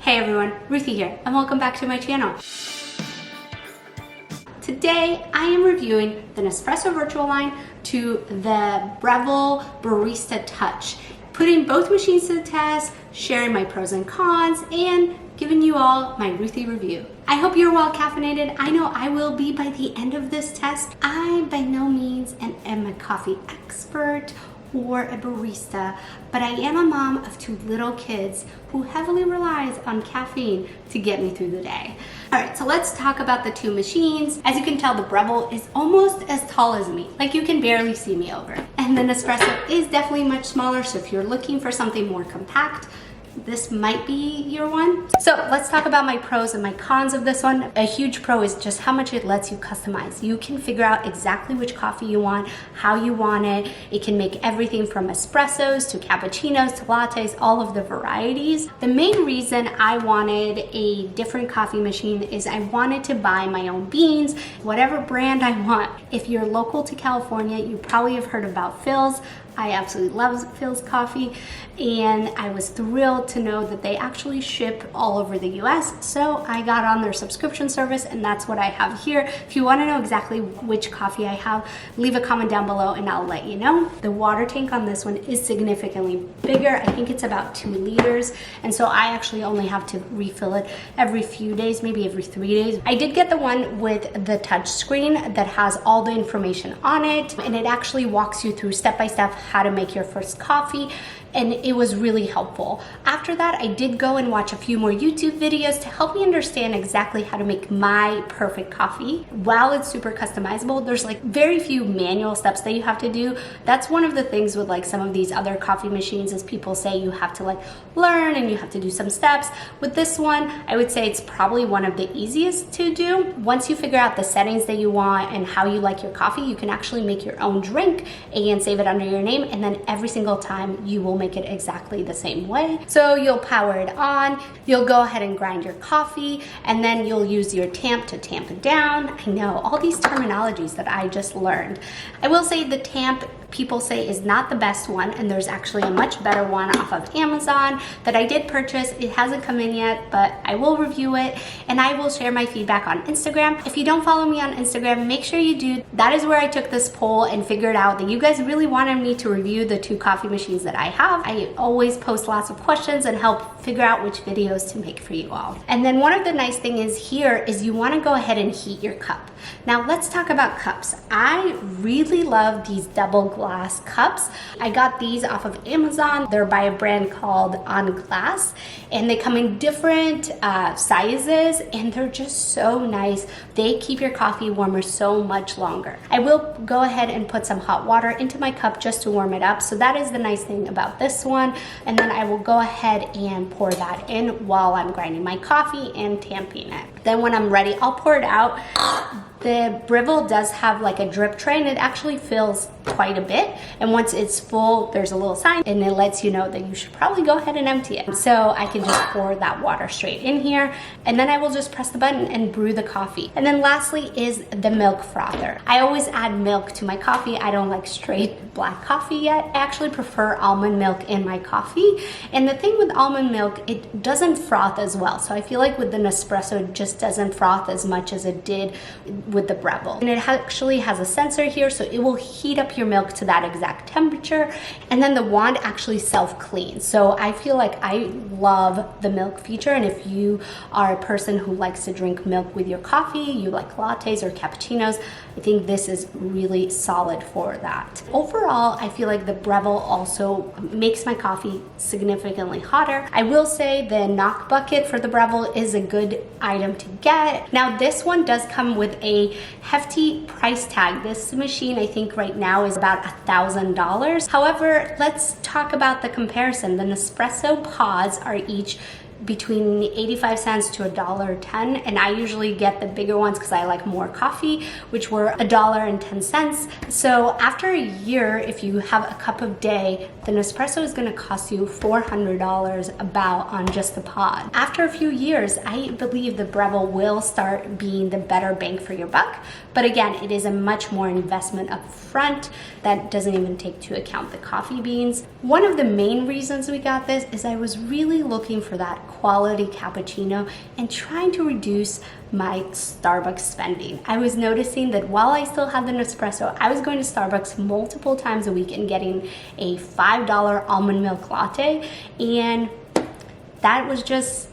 Hey everyone, Ruthie here, and welcome back to my channel. Today, I am reviewing the Nespresso VertuoLine to the BREVILLE Barista Touch, putting both machines to the test, sharing my pros and cons, and giving you all my Ruthie review. I hope you're well caffeinated. I know I will be by the end of this test. I by no means am a coffee expert or a barista, but I am a mom of two little kids who heavily relies on caffeine to get me through the day. All right, so let's talk about the two machines. As you can tell, the BREVILLE is almost as tall as me, like you can barely see me over. And the Nespresso is definitely much smaller, so if you're looking for something more compact, this might be your one. So let's talk about my pros and my cons of this one. A huge pro is just how much it lets you customize. You can figure out exactly which coffee you want, how you want it. It can make everything from espressos to cappuccinos to lattes, all of the varieties. The main reason I wanted a different coffee machine is I wanted to buy my own beans, whatever brand I want. If you're local to California, you probably have heard about Phil's. I absolutely love Phil's coffee, and I was thrilled to know that they actually ship all over the US. So I got on their subscription service, and that's what I have here. If you want to know exactly which coffee I have, leave a comment down below and I'll let you know. The water tank on this one is significantly bigger. I think it's about 2 liters, and so I actually only have to refill it every few days, maybe every 3 days. I did get the one with the touch screen that has all the information on it, and it actually walks you through step by step how to make your first coffee, and it was really helpful. After that, I did go and watch a few more YouTube videos to help me understand exactly how to make my perfect coffee. While it's super customizable, there's like very few manual steps that you have to do. That's one of the things with like some of these other coffee machines is people say you have to like learn and you have to do some steps. With this one, I would say it's probably one of the easiest to do. Once you figure out the settings that you want and how you like your coffee, you can actually make your own drink and save it under your name, and then every single time you will make it exactly the same way. So you'll power it on, you'll go ahead and grind your coffee, and then you'll use your tamp to tamp it down. I know, all these terminologies that I just learned. I will say the tamp, people say, is not the best one, and there's actually a much better one off of Amazon that I did purchase. It hasn't come in yet, but I will review it, and I will share my feedback on Instagram. If you don't follow me on Instagram, make sure you do. That is where I took this poll and figured out that you guys really wanted me to review the two coffee machines that I have. I always post lots of questions and help figure out which videos to make for you all. And then one of the nice things here is you want to go ahead and heat your cup. Now let's talk about cups. I really love these double glass cups. I got these off of Amazon. They're by a brand called On Glass, and they come in different sizes, and they're just so nice. They keep your coffee warmer so much longer. I will go ahead and put some hot water into my cup just to warm it up. So that is the nice thing about this one. And then I will go ahead and pour that in while I'm grinding my coffee and tamping it. Then when I'm ready, I'll pour it out. The BREVILLE does have like a drip tray, and it actually fills quite a bit. And once it's full, there's a little sign and it lets you know that you should probably go ahead and empty it. So I can just pour that water straight in here, and then I will just press the button and brew the coffee. And then lastly is the milk frother. I always add milk to my coffee. I don't like straight black coffee yet. I actually prefer almond milk in my coffee. And the thing with almond milk, it doesn't froth as well. So I feel like with the Nespresso, it just doesn't froth as much as it did with the BREVILLE. And it actually has a sensor here, so it will heat up your milk to that exact temperature, and then the wand actually self-cleans. So I feel like I love the milk feature, and if you are a person who likes to drink milk with your coffee, you like lattes or cappuccinos, I think this is really solid for that. Overall, I feel like the BREVILLE also makes my coffee significantly hotter. I will say the knock bucket for the BREVILLE is a good item to get. Now this one does come with a hefty price tag. This machine, I think right now is about $1,000. However, let's talk about the comparison. The Nespresso pods are each between 85 cents to $1.10, and I usually get the bigger ones because I like more coffee, which were $1.10. So after a year, if you have a cup of day, the Nespresso is going to cost you $400 about on just the pod. After a few years, I believe the BREVILLE will start being the better bang for your buck, but again, it is a much more investment up front that doesn't even take into account the coffee beans. One of the main reasons we got this is I was really looking for that quality cappuccino and trying to reduce my Starbucks spending. I was noticing that while I still had the Nespresso, I was going to Starbucks multiple times a week and getting a $5 almond milk latte, and that was just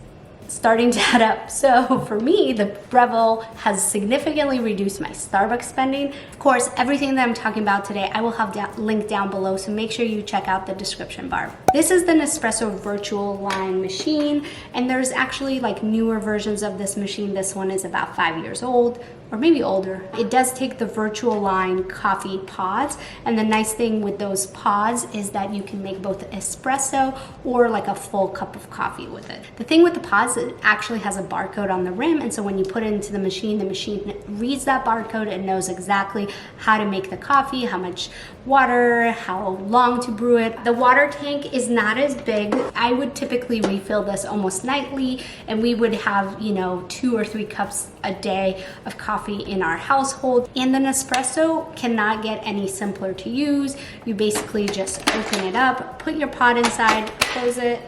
starting to add up. So for me, the Breville has significantly reduced my Starbucks spending. Of course, everything that I'm talking about today, I will have linked down below, so make sure you check out the description bar. This is the Nespresso VertuoLine machine, and there's actually like newer versions of this machine. This one is about 5 years old, or maybe older. It does take the VertuoLine coffee pods, and the nice thing with those pods is that you can make both espresso or like a full cup of coffee with it. The thing with the pods, it actually has a barcode on the rim, and so when you put it into the machine reads that barcode and knows exactly how to make the coffee, how much water, how long to brew it. The water tank is not as big. I would typically refill this almost nightly, and we would have, 2 or 3 cups a day of coffee in our household. And the Nespresso cannot get any simpler to use. You basically just open it up, put your pot inside, close it,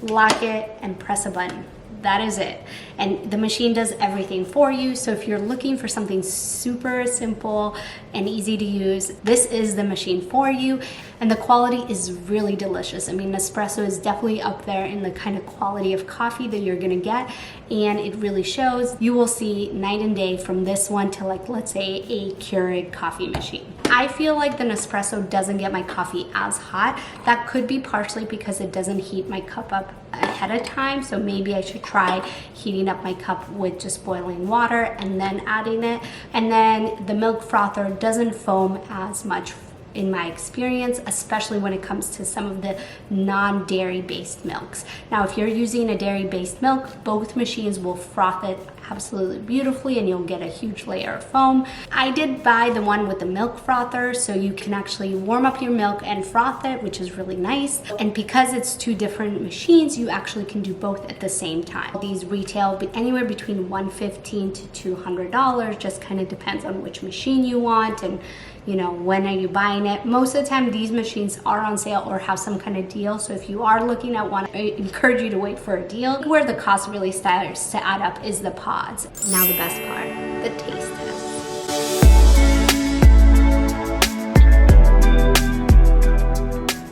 lock it, and press a button. That is it. And the machine does everything for you. So if you're looking for something super simple and easy to use, this is the machine for you. And the quality is really delicious. I mean, Nespresso is definitely up there in the kind of quality of coffee that you're gonna get. And it really shows. You will see night and day from this one to, like, let's say a Keurig coffee machine. I feel like the Nespresso doesn't get my coffee as hot. That could be partially because it doesn't heat my cup up ahead of time. So maybe I should try heating up my cup with just boiling water and then adding it. And then the milk frother doesn't foam as much in my experience, especially when it comes to some of the non-dairy based milks. Now, if you're using a dairy based milk, both machines will froth it absolutely beautifully and you'll get a huge layer of foam. I did buy the one with the milk frother, so you can actually warm up your milk and froth it, which is really nice. And because it's 2 different machines, you actually can do both at the same time. These retail anywhere between $115 to $200, just kind of depends on which machine you want and when are you buying it. Most of the time these machines are on sale or have some kind of deal, so if you are looking at one, I encourage you to wait for a deal. Where the cost really starts to add up is the pods. Now the best part, the taste test.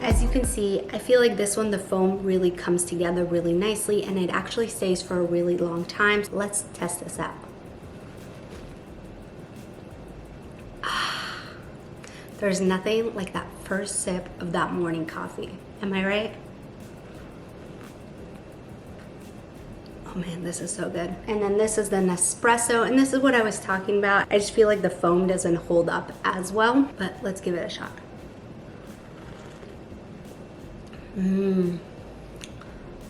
As you can see, I feel like this one, the foam really comes together really nicely and it actually stays for a really long time. So let's test this out. There's nothing like that first sip of that morning coffee. Am I right? Oh man, this is so good. And then this is the Nespresso, and this is what I was talking about. I just feel like the foam doesn't hold up as well, but let's give it a shot.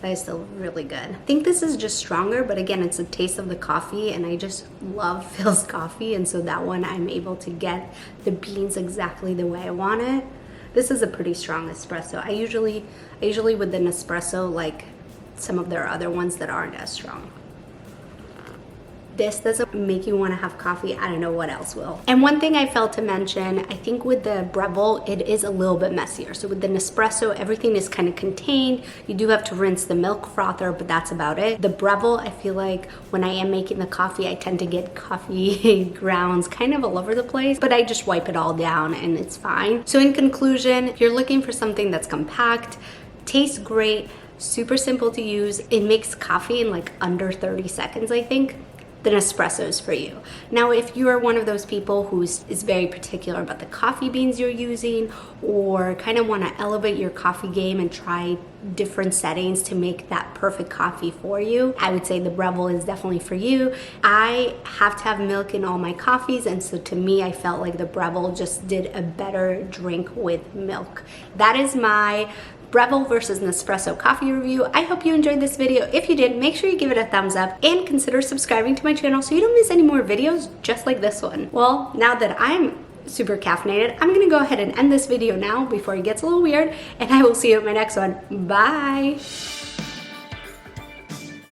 That is still really good. I think this is just stronger, but again, it's a taste of the coffee, and I just love Phil's coffee, and so that one I'm able to get the beans exactly the way I want it. This is a pretty strong espresso. I usually with the Nespresso like some of their other ones that aren't as strong. This doesn't make you want to have coffee. I don't know what else will. And one thing I failed to mention, I think with the Breville, it is a little bit messier. So with the Nespresso, everything is kind of contained. You do have to rinse the milk frother, but that's about it. The Breville, I feel like when I am making the coffee, I tend to get coffee grounds kind of all over the place, but I just wipe it all down and it's fine. So in conclusion, if you're looking for something that's compact, tastes great, super simple to use, it makes coffee in like under 30 seconds, I think, the Nespresso is for you. Now, if you are one of those people who is very particular about the coffee beans you're using, or kind of want to elevate your coffee game and try different settings to make that perfect coffee for you, I would say the Breville is definitely for you. I have to have milk in all my coffees, and so to me, I felt like the Breville just did a better drink with milk. That is my Breville versus Nespresso coffee review. I hope you enjoyed this video. If you did, make sure you give it a thumbs up and consider subscribing to my channel so you don't miss any more videos just like this one. Well, now that I'm super caffeinated, I'm gonna go ahead and end this video now before it gets a little weird, and I will see you at my next one. Bye.